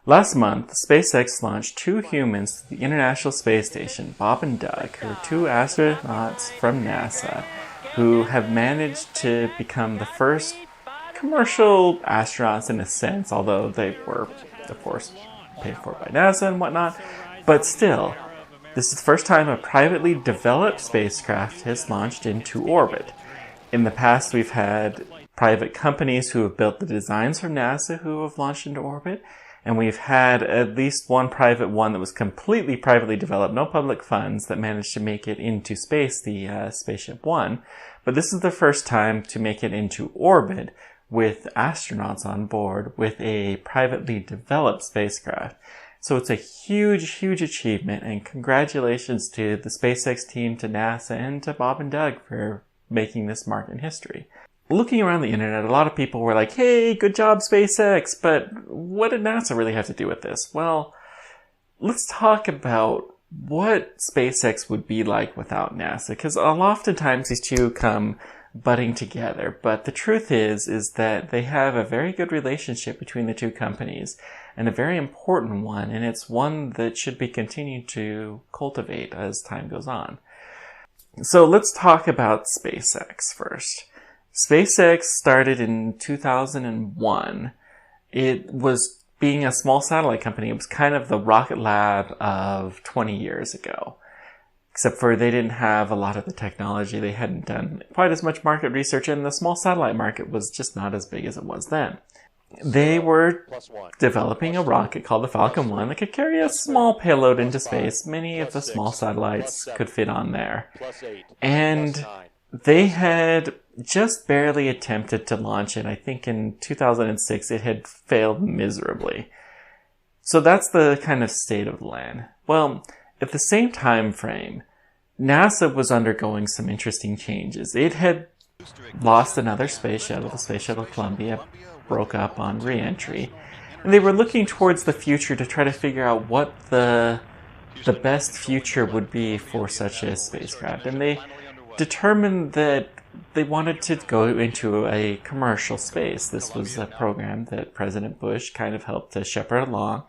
Last month, SpaceX launched 2 humans to the International Space Station, Bob and Doug, who are 2 astronauts from NASA who have managed to become the first commercial astronauts in a sense, although they were, of course, paid for by NASA and whatnot. But still, this is the first time a privately developed spacecraft has launched into orbit. In the past, we've had private companies who have built the designs from NASA who have launched into orbit. And we've had at least one private one that was completely privately developed, no public funds, that managed to make it into space, the Spaceship One. But this is the first time to make it into orbit with astronauts on board with a privately developed spacecraft. So it's a huge, huge achievement, and congratulations to the SpaceX team, to NASA, and to Bob and Doug for making this mark in history. Looking around the internet, a lot of people were like, hey, good job, SpaceX, but what did NASA really have to do with this? Well, let's talk about what SpaceX would be like without NASA, because oftentimes these two come butting together, but the truth is that they have a very good relationship between the two companies, and a very important one, and it's one that should be continued to cultivate as time goes on. So let's talk about SpaceX first. SpaceX started in 2001. It was being a small satellite company. It was kind of the Rocket Lab of 20 years ago. Except for they didn't have a lot of the technology. They hadn't done quite as much market research, and the small satellite market was just not as big as it was then. They were developing a rocket called the Falcon 1 that could carry a small payload into space. Many of the small satellites could fit on there. And they had just barely attempted to launch it. I think in 2006 it had failed miserably. So that's the kind of state of the land. Well, at the same time frame, NASA was undergoing some interesting changes. It had lost another space shuttle. The Space Shuttle Columbia broke up on re-entry. And they were looking towards the future to try to figure out what the best future would be for such a spacecraft. And they determined that they wanted to go into a commercial space. This was a program that President Bush kind of helped to shepherd along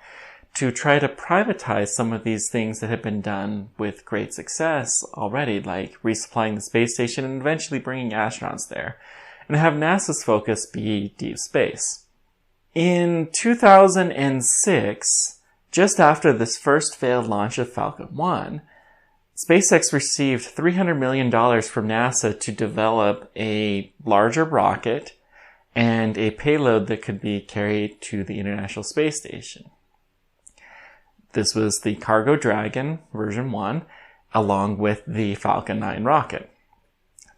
to try to privatize some of these things that had been done with great success already, like resupplying the space station and eventually bringing astronauts there, and have NASA's focus be deep space. In 2006, just after this first failed launch of Falcon 1, SpaceX received $300 million from NASA to develop a larger rocket and a payload that could be carried to the International Space Station. This was the Cargo Dragon version 1, along with the Falcon 9 rocket.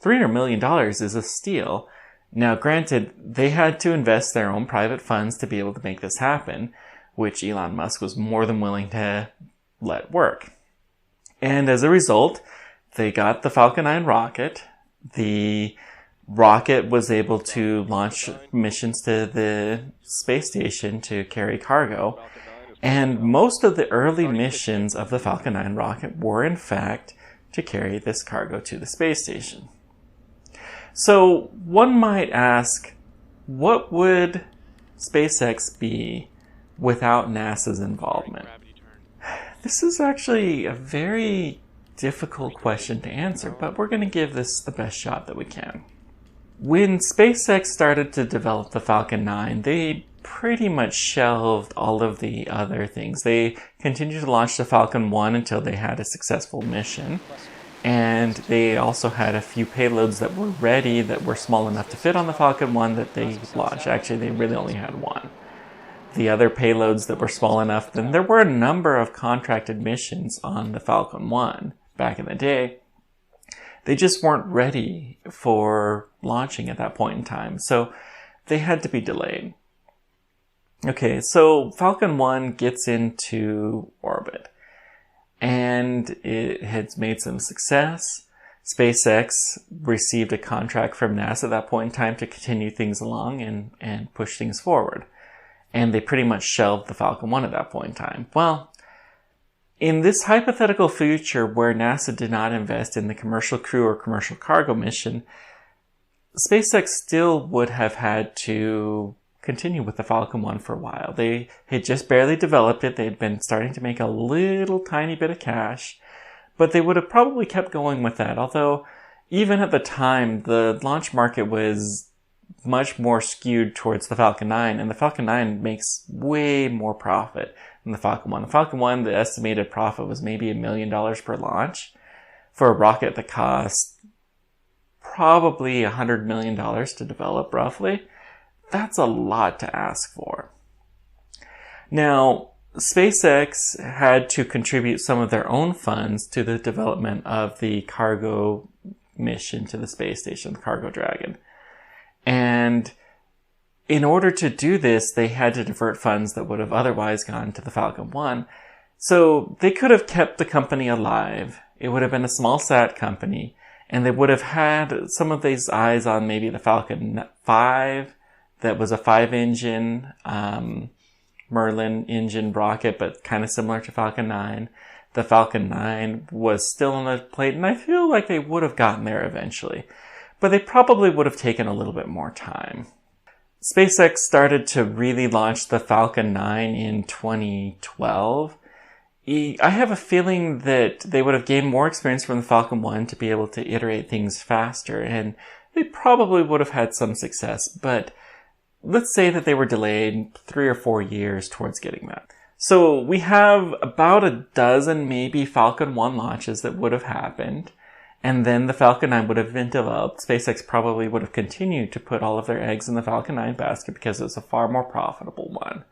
$300 million is a steal. Now, granted, they had to invest their own private funds to be able to make this happen, which Elon Musk was more than willing to let work. And as a result, they got the Falcon 9 rocket. The rocket was able to launch missions to the space station to carry cargo. And most of the early missions of the Falcon 9 rocket were, in fact, to carry this cargo to the space station. So one might ask, what would SpaceX be without NASA's involvement? This is actually a very difficult question to answer, but we're going to give this the best shot that we can. When SpaceX started to develop the Falcon 9, they pretty much shelved all of the other things. They continued to launch the Falcon 1 until they had a successful mission. And they also had a few payloads that were ready that were small enough to fit on the Falcon 1 that they launched. Actually, they really only had one. The other payloads that were small enough, then there were a number of contracted missions on the Falcon 1 back in the day. They just weren't ready for launching at that point in time, so they had to be delayed. Okay, so Falcon 1 gets into orbit, and it has made some success. SpaceX received a contract from NASA at that point in time to continue things along and push things forward. And they pretty much shelved the Falcon 1 at that point in time. Well, in this hypothetical future where NASA did not invest in the commercial crew or commercial cargo mission, SpaceX still would have had to continue with the Falcon 1 for a while. They had just barely developed it. They'd been starting to make a little tiny bit of cash, but they would have probably kept going with that. Although, even at the time, the launch market was much more skewed towards the Falcon 9, and the Falcon 9 makes way more profit than the Falcon 1. The Falcon 1, the estimated profit was maybe $1 million per launch for a rocket that cost probably $100 million to develop, roughly. That's a lot to ask for. Now, SpaceX had to contribute some of their own funds to the development of the cargo mission to the space station, the Cargo Dragon. And in order to do this, they had to divert funds that would have otherwise gone to the Falcon 1. So they could have kept the company alive. It would have been a small sat company, and they would have had some of these eyes on maybe the Falcon 5, that was a 5-engine Merlin engine rocket, but kind of similar to Falcon 9. The Falcon 9 was still on the plate, and I feel like they would have gotten there eventually. But they probably would have taken a little bit more time. SpaceX started to really launch the Falcon 9 in 2012. I have a feeling that they would have gained more experience from the Falcon 1 to be able to iterate things faster, and they probably would have had some success, but let's say that they were delayed 3 or 4 years towards getting that. So we have about a dozen maybe Falcon 1 launches that would have happened, and then the Falcon 9 would have been developed. SpaceX probably would have continued to put all of their eggs in the Falcon 9 basket because it was a far more profitable one.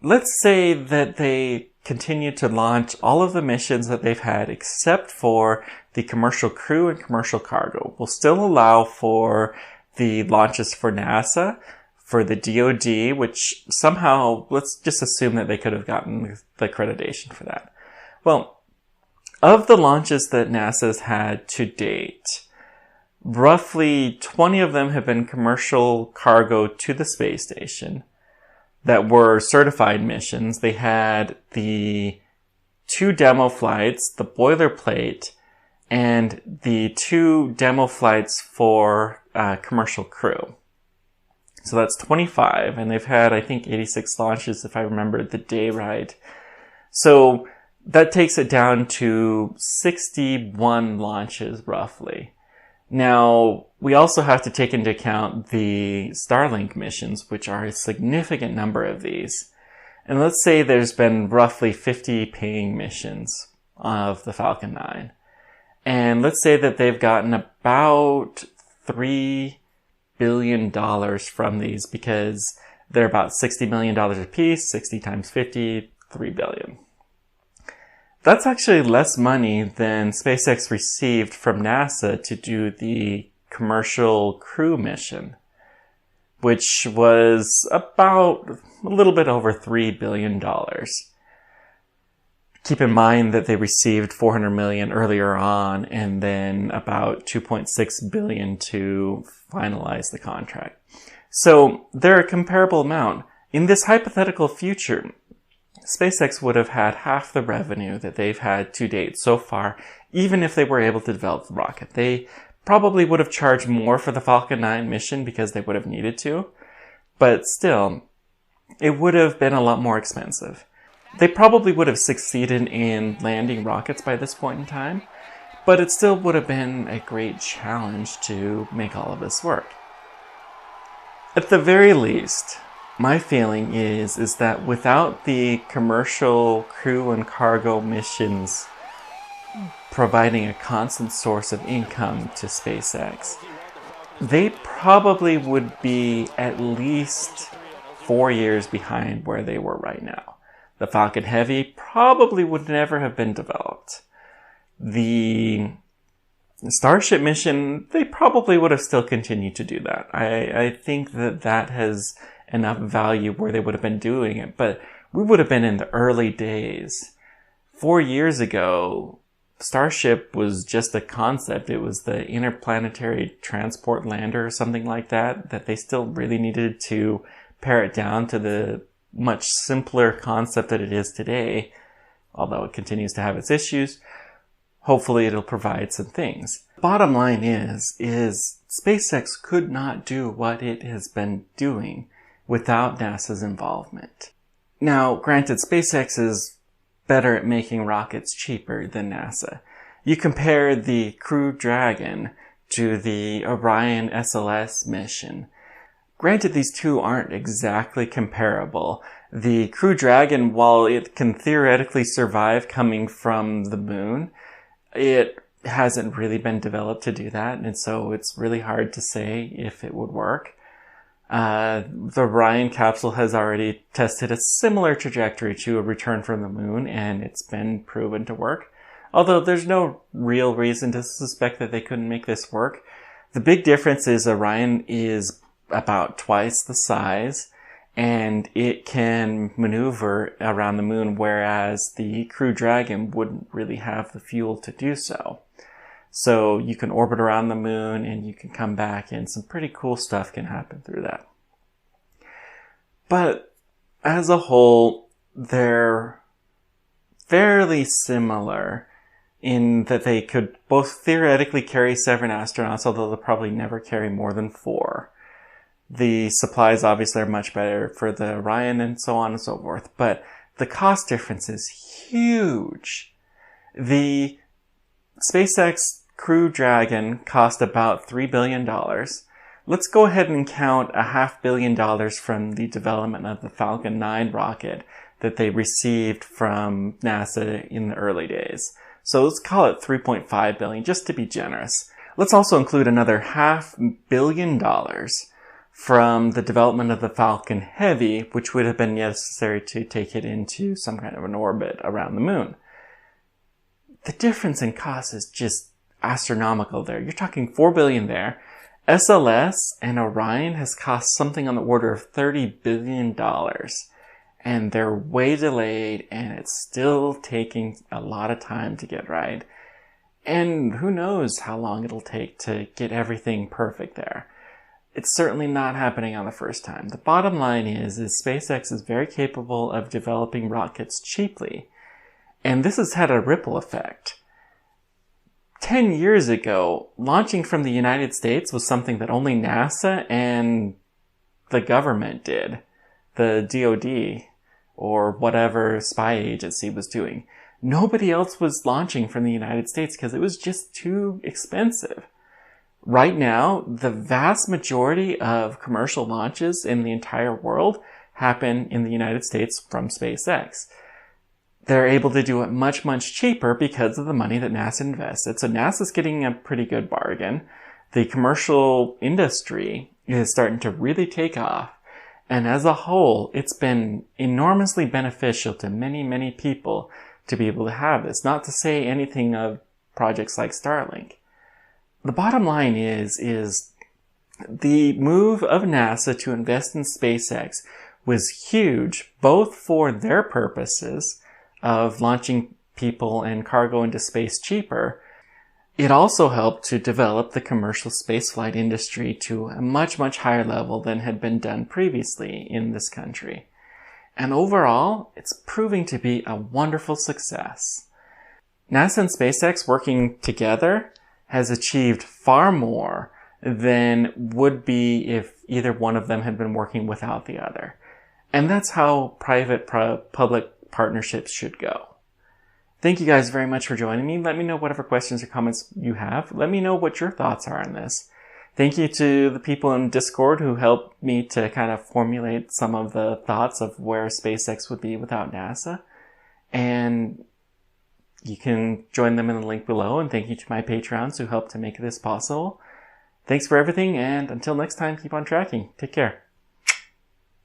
Let's say that they continue to launch all of the missions that they've had except for the commercial crew and commercial cargo. We'll still allow for the launches for NASA, for the DoD, which somehow, let's just assume that they could have gotten the accreditation for that. Well, of the launches that NASA's had to date, roughly 20 of them have been commercial cargo to the space station that were certified missions. They had the 2 demo flights, the boilerplate, and the 2 demo flights for commercial crew. So that's 25, and they've had, I think, 86 launches, if I remember the day right. So that takes it down to 61 launches, roughly. Now, we also have to take into account the Starlink missions, which are a significant number of these. And let's say there's been roughly 50 paying missions of the Falcon 9. And let's say that they've gotten about $3 billion from these, because they're about $60 million a piece. 60 times 50, $3 billion. That's actually less money than SpaceX received from NASA to do the commercial crew mission, which was about a little bit over $3 billion. Keep in mind that they received $400 million earlier on, and then about $2.6 billion to finalize the contract. So they're a comparable amount. In this hypothetical future, SpaceX would have had half the revenue that they've had to date so far, even if they were able to develop the rocket. They probably would have charged more for the Falcon 9 mission because they would have needed to, but still, it would have been a lot more expensive. They probably would have succeeded in landing rockets by this point in time, but it still would have been a great challenge to make all of this work. At the very least, my feeling is that without the commercial crew and cargo missions providing a constant source of income to SpaceX, they probably would be at least 4 years behind where they were right now. The Falcon Heavy probably would never have been developed. The Starship mission, they probably would have still continued to do that. I think that has enough value where they would have been doing it, but we would have been in the early days. 4 years ago, Starship was just a concept. It was the interplanetary transport lander or something like that they still really needed to pare it down to the much simpler concept that it is today, although it continues to have its issues. Hopefully it'll provide some things. Bottom line is SpaceX could not do what it has been doing without NASA's involvement. Now, granted, SpaceX is better at making rockets cheaper than NASA. You compare the Crew Dragon to the Orion SLS mission. Granted, these two aren't exactly comparable. The Crew Dragon, while it can theoretically survive coming from the moon, it hasn't really been developed to do that, and so it's really hard to say if it would work. The Orion capsule has already tested a similar trajectory to a return from the moon, and it's been proven to work. Although there's no real reason to suspect that they couldn't make this work. The big difference is Orion is about twice the size, and it can maneuver around the moon, whereas the Crew Dragon wouldn't really have the fuel to do so. So you can orbit around the moon and you can come back, and some pretty cool stuff can happen through that. But as a whole, they're fairly similar in that they could both theoretically carry 7 astronauts, although they'll probably never carry more than 4. The supplies obviously are much better for the Orion and so on and so forth, but the cost difference is huge. The SpaceX Crew Dragon cost about $3 billion. Let's go ahead and count $500 million from the development of the Falcon 9 rocket that they received from NASA in the early days. So let's call it $3.5 billion, just to be generous. Let's also include another $500 million from the development of the Falcon Heavy, which would have been necessary to take it into some kind of an orbit around the moon. The difference in cost is just astronomical there. You're talking $4 billion there. SLS and Orion has cost something on the order of $30 billion. And they're way delayed, and it's still taking a lot of time to get right. And who knows how long it'll take to get everything perfect there. It's certainly not happening on the first time. The bottom line is SpaceX is very capable of developing rockets cheaply. And this has had a ripple effect. 10 years ago, launching from the United States was something that only NASA and the government did. The DoD, or whatever spy agency was doing. Nobody else was launching from the United States because it was just too expensive. Right now, the vast majority of commercial launches in the entire world happen in the United States from SpaceX. They're able to do it much, much cheaper because of the money that NASA invested. So NASA's getting a pretty good bargain. The commercial industry is starting to really take off. And as a whole, it's been enormously beneficial to many, many people to be able to have this. Not to say anything of projects like Starlink. The bottom line is the move of NASA to invest in SpaceX was huge, both for their purposes of launching people and cargo into space cheaper. It also helped to develop the commercial spaceflight industry to a much, much higher level than had been done previously in this country. And overall, it's proving to be a wonderful success. NASA and SpaceX working together has achieved far more than would be if either one of them had been working without the other. And that's how private-public partnerships should go. Thank you guys very much for joining me. Let me know whatever questions or comments you have. Let me know what your thoughts are on this. Thank you to the people in Discord who helped me to kind of formulate some of the thoughts of where SpaceX would be without NASA. And you can join them in the link below. And thank you to my Patreons who helped to make this possible. Thanks for everything, and until next time, keep on tracking. Take care.